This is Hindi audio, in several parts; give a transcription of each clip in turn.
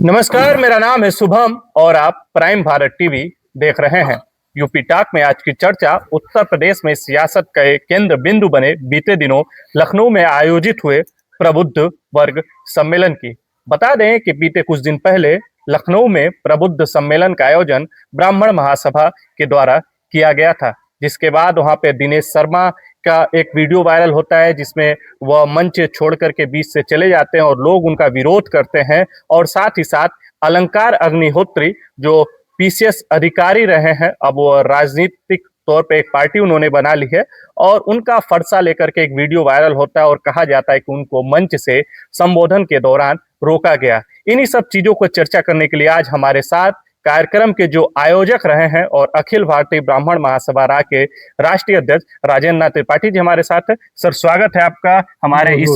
नमस्कार, मेरा नाम है शुभम और आप प्राइम भारत टीवी देख रहे हैं। यूपी टॉक में आज की चर्चा उत्तर प्रदेश में सियासत के केंद्र बिंदु बने बीते दिनों लखनऊ में आयोजित हुए प्रबुद्ध वर्ग सम्मेलन की। बता दें कि बीते कुछ दिन पहले लखनऊ में प्रबुद्ध सम्मेलन का आयोजन ब्राह्मण महासभा के द्वारा किया गया था, जिसके बाद वहां पे दिनेश शर्मा का एक वीडियो वायरल होता है जिसमें वह मंच छोड़ करके बीच से चले जाते हैं और लोग उनका विरोध करते हैं। और साथ ही साथ अलंकार अग्निहोत्री जो पीसीएस अधिकारी रहे हैं, अब वो राजनीतिक तौर पे एक पार्टी उन्होंने बना ली है और उनका फरसा लेकर के एक वीडियो वायरल होता है और कहा जाता है कि उनको मंच से संबोधन के दौरान रोका गया। इन्हीं सब चीजों को चर्चा करने के लिए आज हमारे साथ कार्यक्रम के जो आयोजक रहे हैं और अखिल भारतीय ब्राह्मण महासभा रा के राष्ट्रीय अध्यक्ष राजेंद्र नाथ त्रिपाठी जी हमारे साथ है। सर, स्वागत है आपका हमारे इस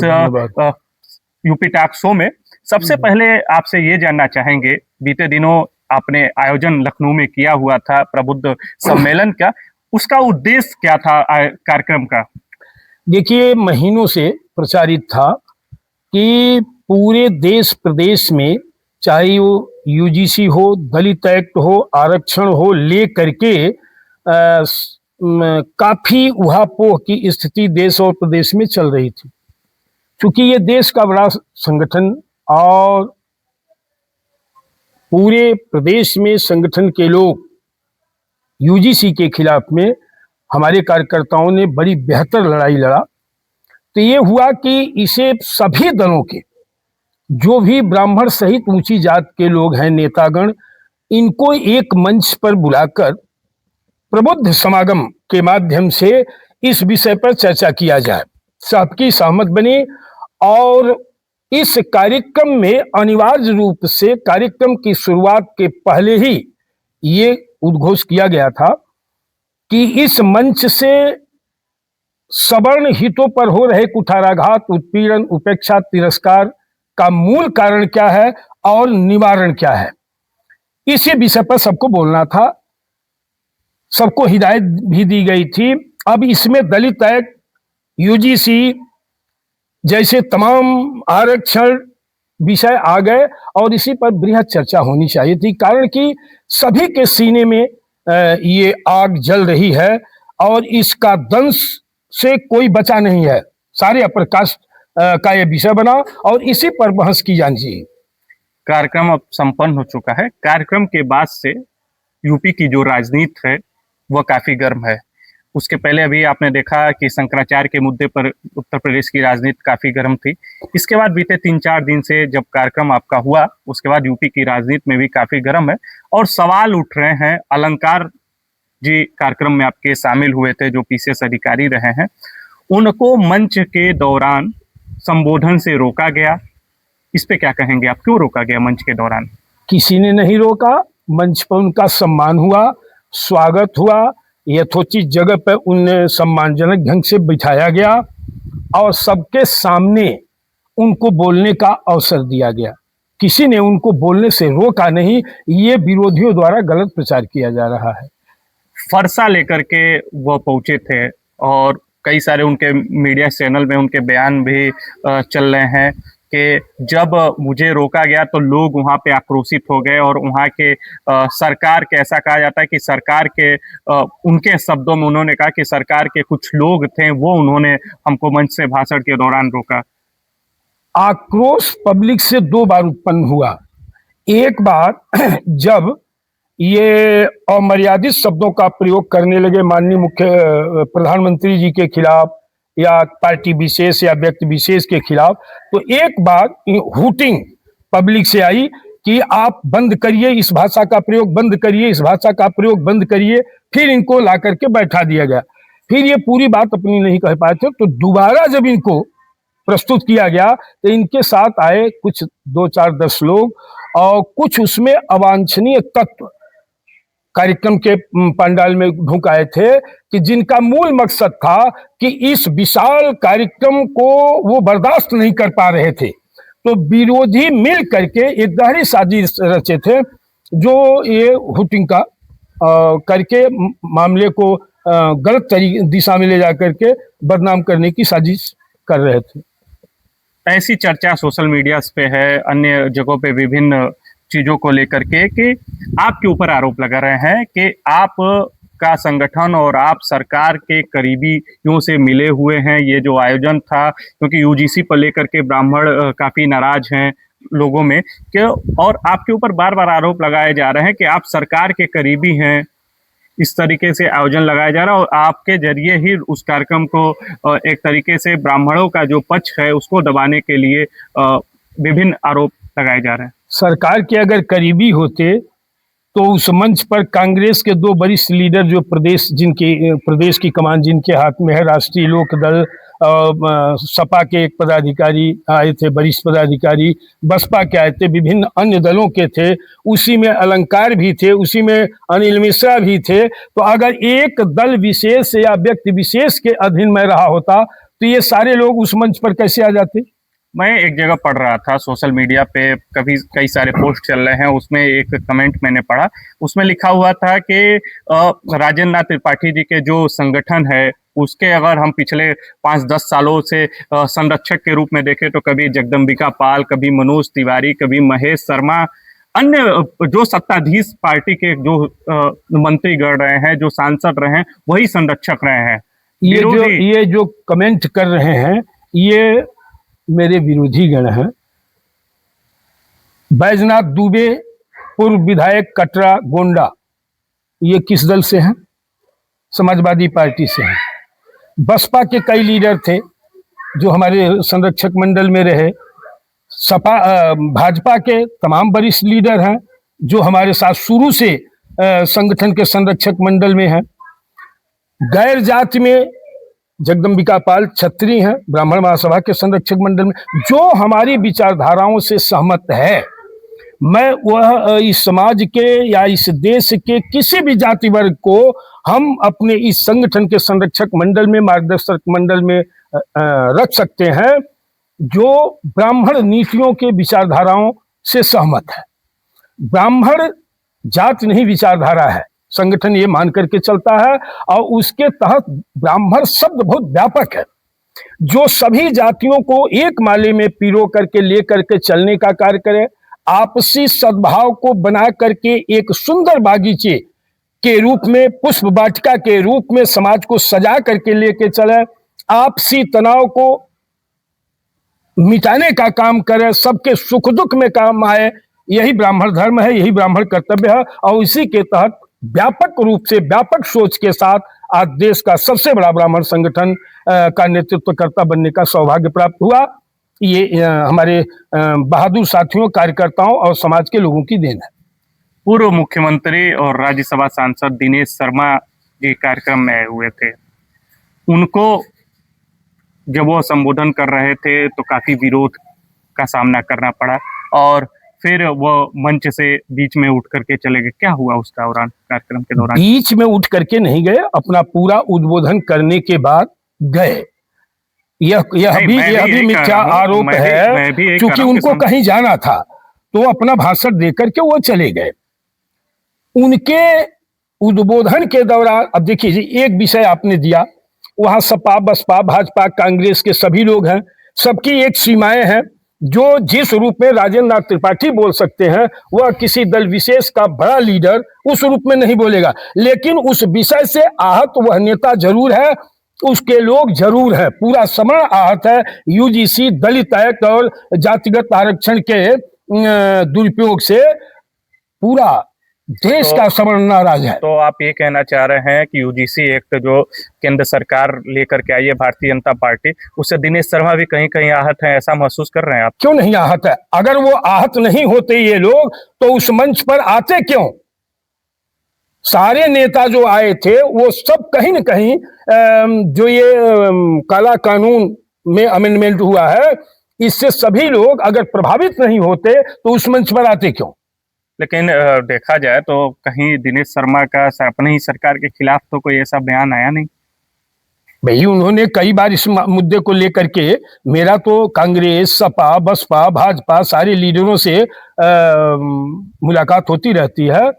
यूपी टॉक शो में। सबसे पहले आपसे ये जानना चाहेंगे, बीते दिनों आपने आयोजन लखनऊ में किया हुआ था प्रबुद्ध सम्मेलन का, उसका उद्देश्य क्या था कार्यक्रम का? देखिए, महीनों से प्रचारित था कि पूरे देश प्रदेश में चाहे वो यूजीसी हो, दलित एक्ट हो, आरक्षण हो, ले करके काफी उहापोह की स्थिति देश और प्रदेश में चल रही थी। क्योंकि ये देश का बड़ा संगठन और पूरे प्रदेश में संगठन के लोग यूजीसी के खिलाफ में हमारे कार्यकर्ताओं ने बड़ी बेहतर लड़ाई लड़ा। तो ये हुआ कि इसे सभी दलों के जो भी ब्राह्मण सहित ऊंची जात के लोग हैं, नेतागण, इनको एक मंच पर बुलाकर प्रबुद्ध समागम के माध्यम से इस विषय पर चर्चा किया जाए। सबकी सहमत बनी और इस कार्यक्रम में अनिवार्य रूप से कार्यक्रम की शुरुआत के पहले ही ये उद्घोष किया गया था कि इस मंच से सवर्ण हितों पर हो रहे कुठाराघात, उत्पीड़न, उपेक्षा, तिरस्कार का मूल कारण क्या है और निवारण क्या है, इसी विषय पर सबको बोलना था। सबको हिदायत भी दी गई थी। अब इसमें दलित एक्ट, यूजीसी जैसे तमाम आरक्षण विषय आ गए और इसी पर बृहद चर्चा होनी चाहिए थी, कारण कि सभी के सीने में ये आग जल रही है और इसका दंश से कोई बचा नहीं है। सारे अपर कास्ट का ये विषय बना और इसी पर बहस की जानी चाहिए। कार्यक्रम अब संपन्न हो चुका है। कार्यक्रम के बाद से यूपी की जो राजनीति है वह काफी गर्म है। उसके पहले अभी आपने देखा कि शंकराचार्य के मुद्दे पर उत्तर प्रदेश की राजनीति काफी गर्म थी। इसके बाद बीते 3-4 दिन से जब कार्यक्रम आपका हुआ, उसके बाद यूपी की राजनीति में भी काफी गर्म है और सवाल उठ रहे हैं। अलंकार जी कार्यक्रम में आपके शामिल हुए थे, जो पीसीएस अधिकारी रहे हैं, उनको मंच के दौरान संबोधन से रोका गया। इस पे क्या कहेंगे आप? क्यों रोका गया मंच के दौरान? किसी ने नहीं रोका। मंच पर उनका सम्मान हुआ, स्वागत हुआ, यथोचित जगह पर उन्हें सम्मानजनक ढंग से बिठाया गया और सबके सामने उनको बोलने का अवसर दिया गया। किसी ने उनको बोलने से रोका नहीं। ये विरोधियों द्वारा गलत प्रचार किया जा रहा है। फरसा लेकर के वो पहुंचे थे और कई सारे उनके मीडिया चैनल में उनके बयान भी चल रहे हैं कि जब मुझे रोका गया तो लोग वहां पे आक्रोशित हो गए और वहां के सरकार के, ऐसा कहा जाता है कि सरकार के, उनके शब्दों में उन्होंने कहा कि सरकार के कुछ लोग थे, वो उन्होंने हमको मंच से भाषण के दौरान रोका। आक्रोश पब्लिक से 2 बार उत्पन्न हुआ। एक बार जब ये अमर्यादित शब्दों का प्रयोग करने लगे माननीय मुख्य प्रधानमंत्री जी के खिलाफ या पार्टी विशेष या व्यक्ति विशेष के खिलाफ, तो एक बार हूटिंग पब्लिक से आई कि आप बंद करिए, इस भाषा का प्रयोग बंद करिए, इस भाषा का प्रयोग बंद करिए। फिर इनको ला करके बैठा दिया गया। फिर ये पूरी बात अपनी नहीं कह पाए थे, तो दोबारा जब इनको प्रस्तुत किया गया तो इनके साथ आए कुछ 2-4-10 लोग और कुछ उसमें अवांछनीय तत्व कार्यक्रम के पंडाल में ढुक आए थे कि जिनका मूल मकसद था कि इस विशाल कार्यक्रम को वो बर्दाश्त नहीं कर पा रहे थे। तो विरोधी मिल करके एक गहरी साजिश रचे थे, जो ये हुटिंग का करके मामले को गलत दिशा में ले जा करके बदनाम करने की साजिश कर रहे थे। ऐसी चर्चा सोशल मीडिया पे है, अन्य जगहों पे विभिन्न चीजों को लेकर के कि आपके ऊपर आरोप लगा रहे हैं कि आप का संगठन और आप सरकार के करीबियों से मिले हुए हैं। ये जो आयोजन था, क्योंकि यूजीसी को लेकर के ब्राह्मण काफी नाराज हैं लोगों में कि, और आपके ऊपर बार बार आरोप लगाए जा रहे हैं कि आप सरकार के करीबी हैं। इस तरीके से आयोजन लगाया जा रहा है और आपके जरिए ही उस कार्यक्रम को एक तरीके से ब्राह्मणों का जो पक्ष है उसको दबाने के लिए विभिन्न आरोप लगाए जा रहे हैं। सरकार के अगर करीबी होते तो उस मंच पर कांग्रेस के दो वरिष्ठ लीडर जो प्रदेश की कमान जिनके हाथ में है, राष्ट्रीय लोक दल, सपा के एक पदाधिकारी आए थे, वरिष्ठ पदाधिकारी, बसपा के आए थे, विभिन्न अन्य दलों के थे, उसी में अलंकार भी थे, उसी में अनिल मिश्रा भी थे। तो अगर एक दल विशेष या व्यक्ति विशेष के अधीन में रहा होता तो ये सारे लोग उस मंच पर कैसे आ जाते? मैं एक जगह पढ़ रहा था सोशल मीडिया पे, कई सारे पोस्ट चल रहे हैं, उसमें एक कमेंट मैंने पढ़ा, उसमें लिखा हुआ था कि राजेंद्र नाथ त्रिपाठी जी के जो संगठन है उसके अगर हम पिछले 5-10 सालों से संरक्षक के रूप में देखें तो कभी जगदम्बिका पाल, कभी मनोज तिवारी, कभी महेश शर्मा, अन्य जो सत्ताधीश पार्टी के जो मंत्रीगण रहे हैं, जो सांसद रहे हैं, वही संरक्षक रहे हैं। ये जो कमेंट कर रहे हैं ये मेरे विरोधी गण हैं। बैजनाथ दुबे, पूर्व विधायक कटरा गोंडा, ये किस दल से हैं? समाजवादी पार्टी से हैं। बसपा के कई लीडर थे जो हमारे संरक्षक मंडल में रहे। भाजपा के तमाम वरिष्ठ लीडर हैं जो हमारे साथ शुरू से संगठन के संरक्षक मंडल में हैं। गैर जाति में जगदम्बिका पाल छत्री हैं, ब्राह्मण महासभा के संरक्षक मंडल में, जो हमारी विचारधाराओं से सहमत है। मैं वह इस समाज के या इस देश के किसी भी जाति वर्ग को हम अपने इस संगठन के संरक्षक मंडल में, मार्गदर्शक मंडल में रख सकते हैं जो ब्राह्मण नीतियों के विचारधाराओं से सहमत है। ब्राह्मण जाति नहीं विचारधारा है, संगठन ये मान करके चलता है और उसके तहत ब्राह्मण शब्द बहुत व्यापक है जो सभी जातियों को एक माले में पिरो करके ले करके चलने का कार्य करे, आपसी सद्भाव को बना करके एक सुंदर बागीचे के रूप में, पुष्प वाटिका के रूप में समाज को सजा करके लेके चले, आपसी तनाव को मिटाने का काम करे, सबके सुख दुख में काम आए। यही ब्राह्मण धर्म है, यही ब्राह्मण कर्तव्य है और इसी के तहत व्यापक रूप से, व्यापक सोच के साथ आज देश का सबसे बड़ा ब्राह्मण संगठन का नेतृत्वकर्ता बनने का सौभाग्य प्राप्त हुआ। ये हमारे बहादुर साथियों, कार्यकर्ताओं और समाज के लोगों की देन है। पूर्व मुख्यमंत्री और राज्यसभा सांसद दिनेश शर्मा जी कार्यक्रम में आए हुए थे, उनको जब वो संबोधन कर रहे थे तो काफी विरोध का सामना करना पड़ा और फिर वो मंच से बीच में उठ करके चले गए। क्या हुआ उस दौरान, कार्यक्रम के दौरान? बीच में उठ करके नहीं गए, अपना पूरा उद्बोधन करने के बाद गए। यह भी मिथ्या आरोप है, क्योंकि उनको कहीं जाना था तो अपना भाषण देकर के वो चले गए। उनके उद्बोधन के दौरान अब देखिए, एक विषय आपने दिया, वहां सपा, बसपा, भाजपा, कांग्रेस के सभी लोग हैं, सबकी एक सीमाएं हैं। जो जिस रूप में राजेंद्र नाथ त्रिपाठी बोल सकते हैं वह किसी दल विशेष का बड़ा लीडर उस रूप में नहीं बोलेगा, लेकिन उस विषय से आहत वह नेता जरूर है, उसके लोग जरूर है, पूरा समाज आहत है। यूजीसी दलित एक्ट और जातिगत आरक्षण के दुरुपयोग से पूरा देश का समरण नाराज है। तो आप ये कहना चाह रहे हैं कि यूजीसी एक्ट जो केंद्र सरकार लेकर के आई है, भारतीय जनता पार्टी, उससे दिनेश शर्मा भी कहीं कहीं आहत है, ऐसा महसूस कर रहे हैं आप? क्यों नहीं आहत है? अगर वो आहत नहीं होते ये लोग तो उस मंच पर आते क्यों? सारे नेता जो आए थे वो सब कहीं न कहीं जो ये काला कानून में अमेंडमेंट हुआ है, इससे सभी लोग अगर प्रभावित नहीं होते तो उस मंच पर आते क्यों? लेकिन देखा जाए तो कहीं दिनेश शर्मा का अपनी ही सरकार के खिलाफ तो कोई ऐसा बयान आया नहीं। भाई उन्होंने कई बार इस मुद्दे को लेकर के, मेरा तो कांग्रेस, सपा, बसपा, भाजपा सारे लीडरों से मुलाकात होती रहती है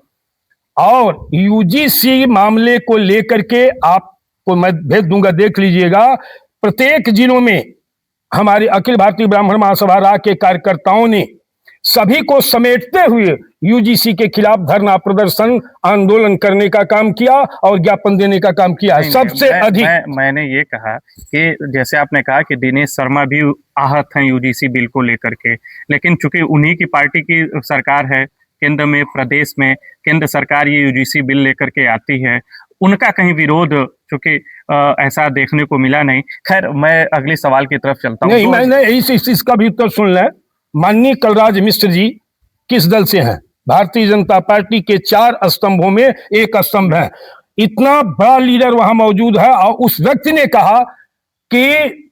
और यूजीसी मामले को लेकर के आपको मैं भेज दूंगा, देख लीजिएगा। प्रत्येक जिलों में हमारे अखिल भारतीय ब्राह्मण महासभा के कार्यकर्ताओं ने सभी को समेटते हुए यूजीसी के खिलाफ धरना प्रदर्शन आंदोलन करने का काम किया और ज्ञापन देने का काम किया है नहीं, सबसे अधिक। मैंने ये कहा कि जैसे आपने कहा कि दिनेश शर्मा भी आहत हैं यूजीसी बिल को लेकर के, लेकिन चूंकि उन्हीं की पार्टी की सरकार है केंद्र में, प्रदेश में केंद्र सरकार ये यूजीसी बिल लेकर के आती है, उनका कहीं विरोध चूंकि ऐसा देखने को मिला नहीं। खैर, मैं अगले सवाल की तरफ चलता हूँ। नहीं, मैंने इसका भी उत्तर सुन लें। माननीय कलराज मिश्र जी किस दल से हैं? भारतीय जनता पार्टी के 4 स्तंभों में एक स्तंभ है। इतना बड़ा लीडर वहां मौजूद है और उस व्यक्ति ने कहा कि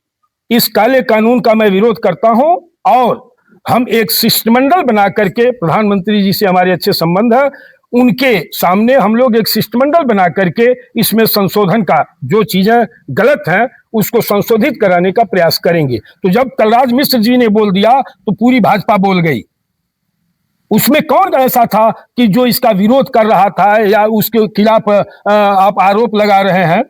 इस काले कानून का मैं विरोध करता हूं और हम एक शिष्टमंडल बना करके, प्रधानमंत्री जी से हमारे अच्छे संबंध है, उनके सामने हम लोग एक शिष्टमंडल बना करके इसमें संशोधन का, जो चीजें गलत हैं उसको संशोधित कराने का प्रयास करेंगे। तो जब कलराज मिश्र जी ने बोल दिया तो पूरी भाजपा बोल गई। उसमें कौन ऐसा था कि जो इसका विरोध कर रहा था या उसके खिलाफ आप आरोप लगा रहे हैं?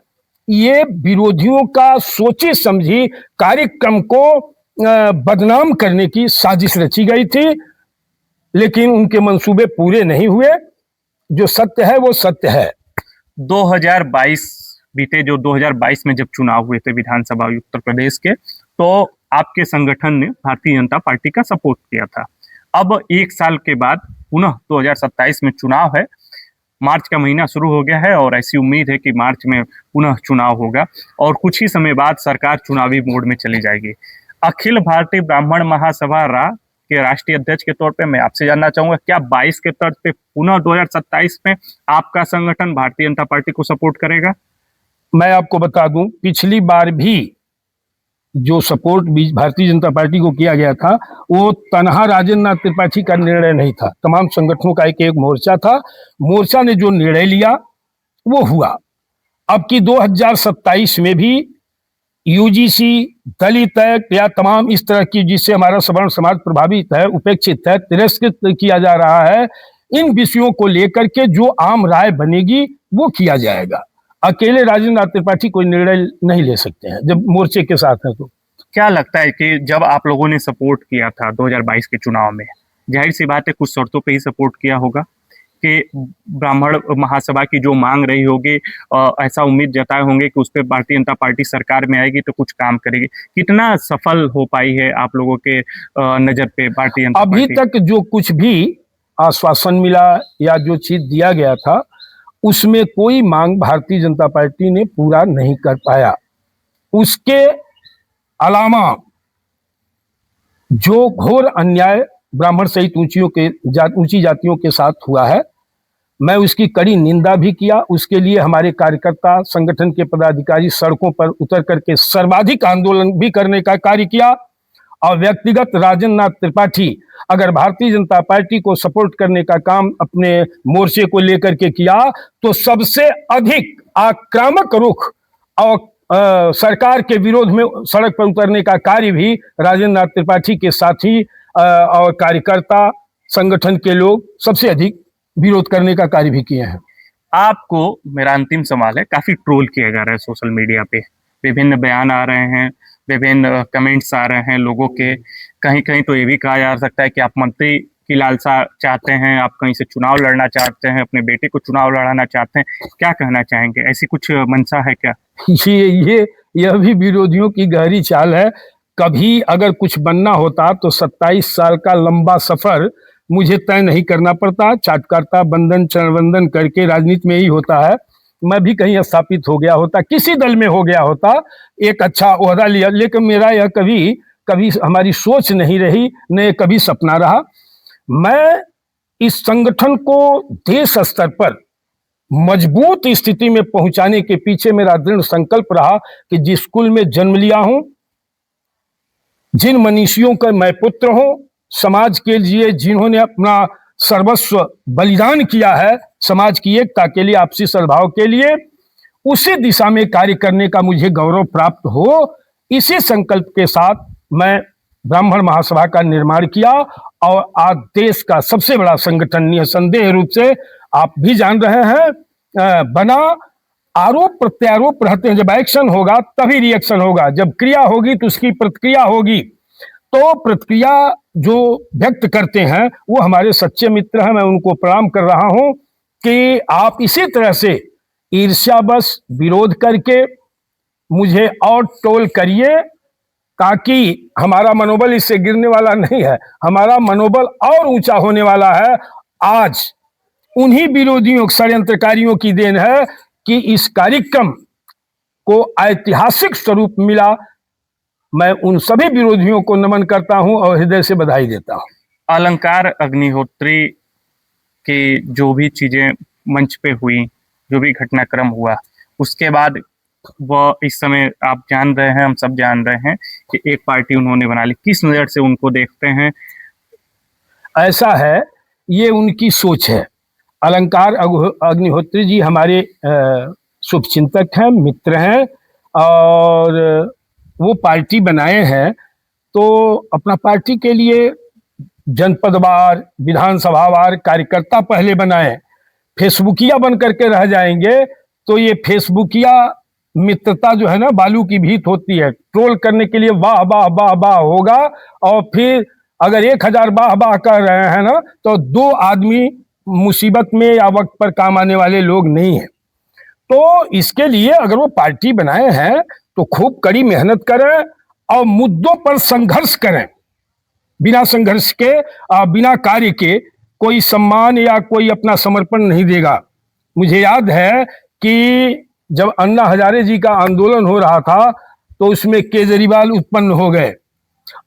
ये विरोधियों का सोची समझी कार्यक्रम को बदनाम करने की साजिश रची गई थी, लेकिन उनके मंसूबे पूरे नहीं हुए। जो सत्य है वो सत्य है। 2022 बीते, जो 2022 में जब चुनाव हुए थे विधानसभा उत्तर प्रदेश के, तो आपके संगठन ने भारतीय जनता पार्टी का सपोर्ट किया था। अब 1 साल के बाद पुनः 2027 में चुनाव है, मार्च का महीना शुरू हो गया है और ऐसी उम्मीद है कि मार्च में पुनः चुनाव होगा और कुछ ही समय बाद सरकार चुनावी मोड में चली जाएगी। अखिल भारतीय ब्राह्मण महासभा रा के राष्ट्रीय अध्यक्ष के तौर पे मैं आपसे जानना चाहूंगा, क्या 22 के तर्ज पे पुनः 2027 में आपका संगठन भारतीय जनता पार्टी को सपोर्ट करेगा? मैं आपको बता दूं, पिछली बार भी जो सपोर्ट भारतीय जनता पार्टी को किया गया था वो तनहा राजेंद्र नाथ त्रिपाठी का निर्णय नहीं था। तमाम संगठनों का एक मोर्चा था, मोर्चा ने जो निर्णय लिया वो हुआ। अब की 2027 में भी यूजीसी, दलित है या तमाम इस तरह की जिससे हमारा सवर्ण समाज प्रभावित है, उपेक्षित है, तिरस्कृत किया जा रहा है, इन विषयों को लेकर के जो आम राय बनेगी वो किया जाएगा। अकेले राजेंद्र नाथ त्रिपाठी कोई निर्णय नहीं ले सकते हैं जब मोर्चे के साथ है। तो क्या लगता है कि जब आप लोगों ने सपोर्ट किया था 2022 के चुनाव में, जाहिर सी बात है कुछ शर्तों पे ही सपोर्ट किया होगा कि ब्राह्मण महासभा की जो मांग रही होगी, ऐसा उम्मीद जताए होंगे कि उस पर भारतीय जनता पार्टी सरकार में आएगी तो कुछ काम करेगी। कितना सफल हो पाई है आप लोगों के नजर पे भारतीय जनता अभी पार्टी? तक जो कुछ भी आश्वासन मिला या जो चीज दिया गया था उसमें कोई मांग भारतीय जनता पार्टी ने पूरा नहीं कर पाया। उसके अलावा जो घोर अन्याय ब्राह्मण सहित ऊंची जातियों के साथ हुआ है, मैं उसकी कड़ी निंदा भी किया। उसके लिए हमारे कार्यकर्ता, संगठन के पदाधिकारी सड़कों पर उतर करके सर्वाधिक आंदोलन भी करने का कार्य किया। और व्यक्तिगत राजेंद्र नाथ त्रिपाठी अगर भारतीय जनता पार्टी को सपोर्ट करने का काम अपने मोर्चे को लेकर के किया तो सबसे अधिक आक्रामक रुख और सरकार के विरोध में सड़क पर उतरने का कार्य भी राजेंद्र नाथ त्रिपाठी के साथी और कार्यकर्ता, संगठन के लोग सबसे अधिक विरोध करने का कार्य भी किए हैं। आपको मेरा अंतिम सवाल है, काफी ट्रोल किया जा रहा है सोशल मीडिया पे, विभिन्न बयान आ रहे हैं, विभिन्न कमेंट्स आ रहे हैं लोगों के। कहीं कहीं तो ये भी कहा जा सकता है कि आप मंत्री की लालसा चाहते हैं, आप कहीं से चुनाव लड़ना चाहते हैं, अपने बेटे को चुनाव लड़ाना चाहते हैं। क्या कहना चाहेंगे, ऐसी कुछ मंशा है क्या? यह भी विरोधियों की गहरी चाल है। कभी अगर कुछ बनना होता तो 27 साल का लंबा सफर मुझे तय नहीं करना पड़ता, चाटकार्ता बंधन चरणवंदन करके राजनीति में ही होता है। मैं भी कहीं स्थापित हो गया होता, किसी दल में हो गया होता, एक अच्छा ओहदा लिया, लेकिन मेरा यह कभी हमारी सोच नहीं रही, न कभी सपना रहा। मैं इस संगठन को देश स्तर पर मजबूत स्थिति में पहुंचाने के पीछे मेरा दृढ़ संकल्प रहा कि जिस कुल में जन्म लिया हूं, जिन मनीषियों का मैं पुत्र हूं, समाज के लिए जिन्होंने अपना सर्वस्व बलिदान किया है समाज की एकता के लिए, आपसी सद्भाव के लिए, उसी दिशा में कार्य करने का मुझे गौरव प्राप्त हो। इसी संकल्प के साथ मैं ब्राह्मण महासभा का निर्माण किया और आज देश का सबसे बड़ा संगठन निसंदेह रूप से, आप भी जान रहे हैं, बना। आरोप प्रत्यारोप रहते हैं, जब एक्शन होगा तभी रिएक्शन होगा, जब क्रिया होगी तो उसकी प्रतिक्रिया होगी। तो प्रतिक्रिया जो व्यक्त करते हैं वो हमारे सच्चे मित्र हैं। मैं उनको प्रणाम कर रहा हूं कि आप इसी तरह से ईर्ष्यावश विरोध करके मुझे और ट्रोल करिए, ताकि हमारा मनोबल इससे गिरने वाला नहीं है, हमारा मनोबल और ऊंचा होने वाला है। आज उन्हीं विरोधियों, षड्यंत्रकारियों की देन है कि इस कार्यक्रम को ऐतिहासिक स्वरूप मिला। मैं उन सभी विरोधियों को नमन करता हूं और हृदय से बधाई देता हूं। अलंकार अग्निहोत्री की जो भी चीजें मंच पे हुई, जो भी घटनाक्रम हुआ, उसके बाद वह इस समय आप जान रहे हैं, हम सब जान रहे हैं कि एक पार्टी उन्होंने बना ली। किस नजर से उनको देखते हैं? ऐसा है, ये उनकी सोच है। अलंकार अग्निहोत्री जी हमारे शुभचिंतक हैं, मित्र हैं, और वो पार्टी बनाए हैं तो अपना पार्टी के लिए जनपदवार, विधानसभावार कार्यकर्ता पहले बनाए। फेसबुकिया बन करके रह जाएंगे तो ये फेसबुकिया मित्रता जो है ना, बालू की भीत होती है। ट्रोल करने के लिए वाह वाह वाह वाह होगा, और फिर अगर 1000 वाह वाह कर रहे हैं ना, तो 2 आदमी मुसीबत में या वक्त पर काम आने वाले लोग नहीं है। तो इसके लिए अगर वो पार्टी बनाए हैं तो खूब कड़ी मेहनत करें और मुद्दों पर संघर्ष करें। बिना संघर्ष के, बिना कार्य के कोई सम्मान या कोई अपना समर्पण नहीं देगा। मुझे याद है कि जब अन्ना हजारे जी का आंदोलन हो रहा था तो उसमें केजरीवाल उत्पन्न हो गए,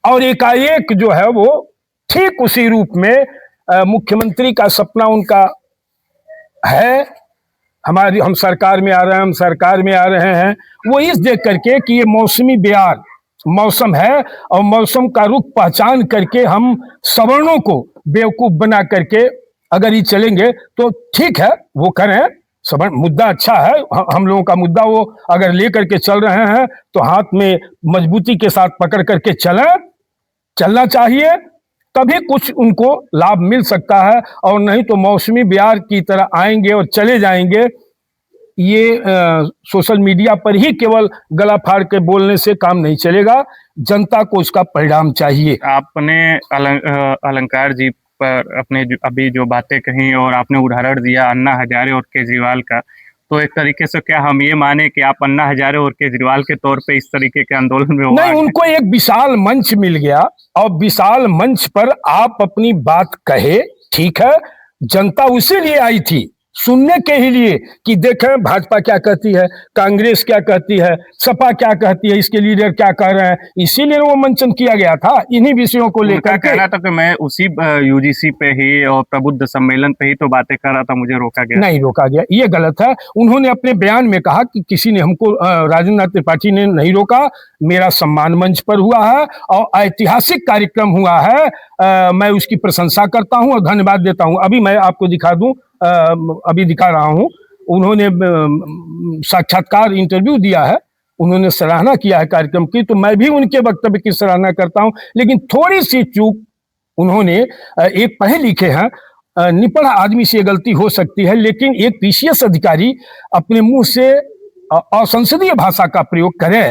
और एकाएक जो है वो ठीक उसी रूप में मुख्यमंत्री का सपना उनका है, हम सरकार में आ रहे हैं, हम सरकार में आ रहे हैं। वो इस देख करके कि ये मौसमी बयार मौसम है, और मौसम का रुख पहचान करके हम सवर्णों को बेवकूफ बना करके अगर ये चलेंगे तो ठीक है, वो करें। सवर्ण मुद्दा अच्छा है, हम लोगों का मुद्दा वो अगर ले करके चल रहे हैं तो हाथ में मजबूती के साथ पकड़ करके चलना चाहिए, तभी कुछ उनको लाभ मिल सकता है। और नहीं तो मौसमी बयार की तरह आएंगे और चले जाएंगे। ये सोशल मीडिया पर ही केवल गला फाड़ के बोलने से काम नहीं चलेगा, जनता को उसका परिणाम चाहिए। आपने अलंकार जी पर अपने अभी जो बातें कही और आपने उदाहरण दिया अन्ना हजारे और केजरीवाल का, तो एक तरीके से क्या हम ये माने कि आप अन्ना हजारे और केजरीवाल के तौर पे इस तरीके के आंदोलन में नहीं, उनको एक विशाल मंच मिल गया, और विशाल मंच पर आप अपनी बात कहे, ठीक है। जनता उसी लिए आई थी, सुनने के ही लिए कि देखें भाजपा क्या कहती है, कांग्रेस क्या कहती है, सपा क्या कहती है, इसके लीडर क्या कह रहे हैं। इसीलिए वो मंचन किया गया था, इन्हीं विषयों को लेकर। कहना था कि मैं उसी यूजीसी पे ही और प्रबुद्ध सम्मेलन पे ही तो बातें कर रहा था, मुझे रोका गया। नहीं रोका गया, ये गलत है। उन्होंने अपने बयान में कहा कि किसी ने हमको, राजेंद्र नाथ त्रिपाठी ने नहीं रोका, मेरा सम्मान मंच पर हुआ है और ऐतिहासिक कार्यक्रम हुआ है। मैं उसकी प्रशंसा करता हूं और धन्यवाद देता हूं। अभी मैं आपको दिखा दूं, अभी दिखा रहा हूं, उन्होंने साक्षात्कार इंटरव्यू दिया है, उन्होंने सराहना किया है कार्यक्रम की, तो मैं भी उनके वक्तव्य की सराहना करता हूं। लेकिन थोड़ी सी चूक उन्होंने, एक पढ़े लिखे हैं, निपढ़ आदमी से गलती हो सकती है, लेकिन एक पीसीएस अधिकारी अपने मुंह से असंसदीय भाषा का प्रयोग करे,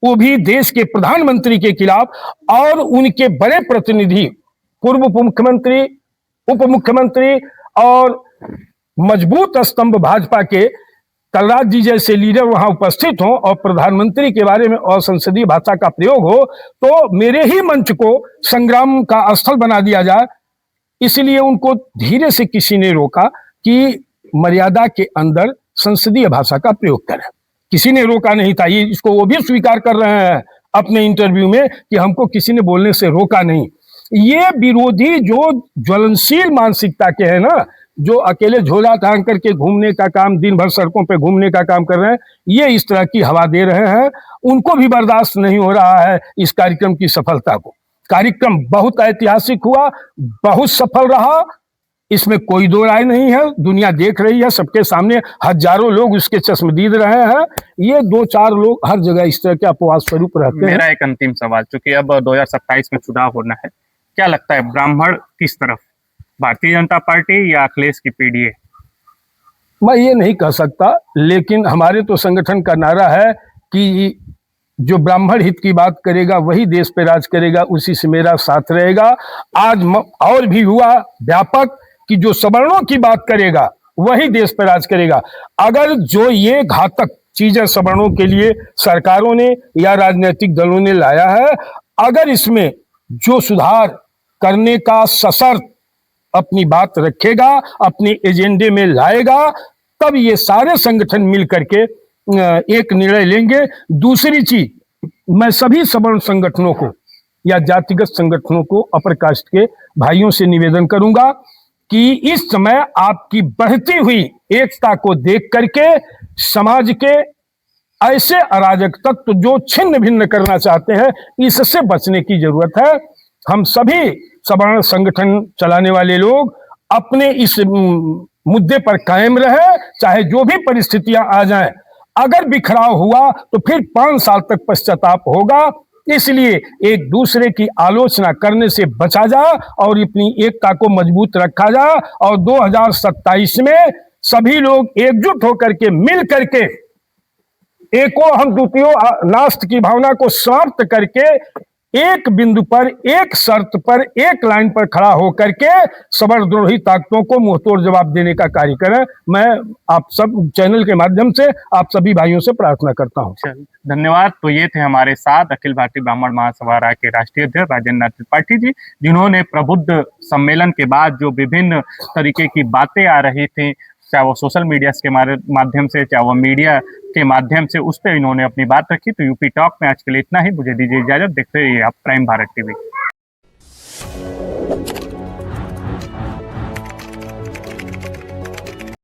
वो भी देश के प्रधानमंत्री के खिलाफ, और उनके बड़े प्रतिनिधि, पूर्व उप मुख्यमंत्री, उप मुख्यमंत्री और मजबूत स्तंभ भाजपा के कलराज जी जैसे लीडर वहां उपस्थित हों और प्रधानमंत्री के बारे में असंसदीय भाषा का प्रयोग हो, तो मेरे ही मंच को संग्राम का स्थल बना दिया जाए। इसलिए उनको धीरे से किसी ने रोका कि मर्यादा के अंदर संसदीय भाषा का प्रयोग करें। किसी ने रोका नहीं था, ये इसको वो भी स्वीकार कर रहे हैं अपने इंटरव्यू में कि हमको किसी ने बोलने से रोका नहीं। ये विरोधी जो ज्वलनशील मानसिकता के हैं ना, जो अकेले झोला टांग करके घूमने का काम, दिन भर सड़कों पे घूमने का काम कर रहे हैं, ये इस तरह की हवा दे रहे हैं, उनको भी बर्दाश्त नहीं हो रहा है इस कार्यक्रम की सफलता को। कार्यक्रम बहुत ऐतिहासिक हुआ, बहुत सफल रहा, इसमें कोई दो राय नहीं है। दुनिया देख रही है, सबके सामने हजारों लोग उसके चश्मदीद रहे हैं। ये 2-4 लोग हर जगह इस तरह के अपवाद स्वरूप रहते हैं। मेरा एक अंतिम सवाल, चूंकि अब 2027 में चुनाव होना है, क्या लगता है ब्राह्मण किस तरफ, भारतीय जनता पार्टी या अखिलेश की पीडीए? मैं ये नहीं कह सकता, लेकिन हमारे तो संगठन का नारा है कि जो ब्राह्मण हित की बात करेगा वही देश पे राज करेगा, उसी से मेरा साथ रहेगा। आज और भी हुआ व्यापक कि जो सवर्णों की बात करेगा वही देश पे राज करेगा। अगर जो ये घातक चीजें सवर्णों के लिए सरकारों ने या राजनीतिक दलों ने लाया है, अगर इसमें जो सुधार करने का सशर्त अपनी बात रखेगा, अपने एजेंडे में लाएगा, तब ये सारे संगठन मिल करके एक निर्णय लेंगे। दूसरी चीज, मैं सभी सवर्ण संगठनों को या जातिगत संगठनों को, अपर कास्ट के भाइयों से निवेदन करूंगा कि इस समय आपकी बढ़ती हुई एकता को देख करके समाज के ऐसे अराजक तत्व जो छिन्न भिन्न करना चाहते हैं, इससे बचने की जरूरत है। हम सभी सवर्ण संगठन चलाने वाले लोग अपने इस मुद्दे पर कायम रहे, चाहे जो भी परिस्थितियां आ जाएं। अगर बिखराव हुआ तो फिर 5 साल तक पश्चाताप होगा। इसलिए एक दूसरे की आलोचना करने से बचा जा और अपनी एकता को मजबूत रखा जा, और 2027 में सभी लोग एकजुट होकर के मिल करके एको हम द्वितीयो नास्त की भावना को समाप्त करके एक बिंदु पर, एक शर्त पर, एक लाइन पर खड़ा होकर के सवर्णद्रोही ताकतों को मुंहतोड़ जवाब देने का कार्य करें। मैं आप सब चैनल के माध्यम से आप सभी भाइयों से प्रार्थना करता हूं। धन्यवाद। तो ये थे हमारे साथ अखिल भारतीय ब्राह्मण महासभा के राष्ट्रीय अध्यक्ष राजेंद्र नाथ त्रिपाठी जी, जिन्होंने प्रबुद्ध सम्मेलन के बाद जो विभिन्न तरीके की बातें आ रही थी, चाहे वो सोशल मीडिया के माध्यम से, चाहे वो मीडिया के माध्यम से, उस पर इन्होंने अपनी बात रखी। तो यूपी टॉक में आज के लिए इतना ही। मुझे दीजिए इजाजत। देखते रहिए आप प्राइम भारत टीवी।